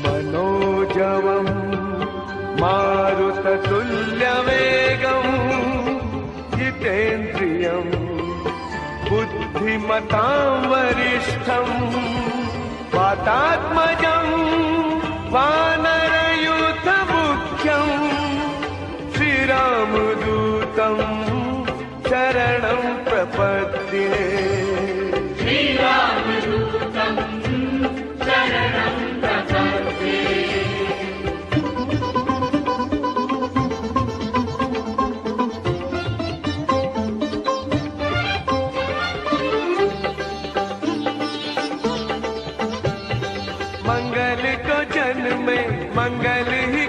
मनोजवं मारुततुल्यवेगं जितेन्द्रियं बुद्धिमतां वरिष्ठं वातात्मजं वानरयूथमुख्यं श्रीरामदूतं शरणं प्रपद्ये। श्रीरामदूतं शरणं प्रपद्ये। मंगल को जन्मे मंगल ही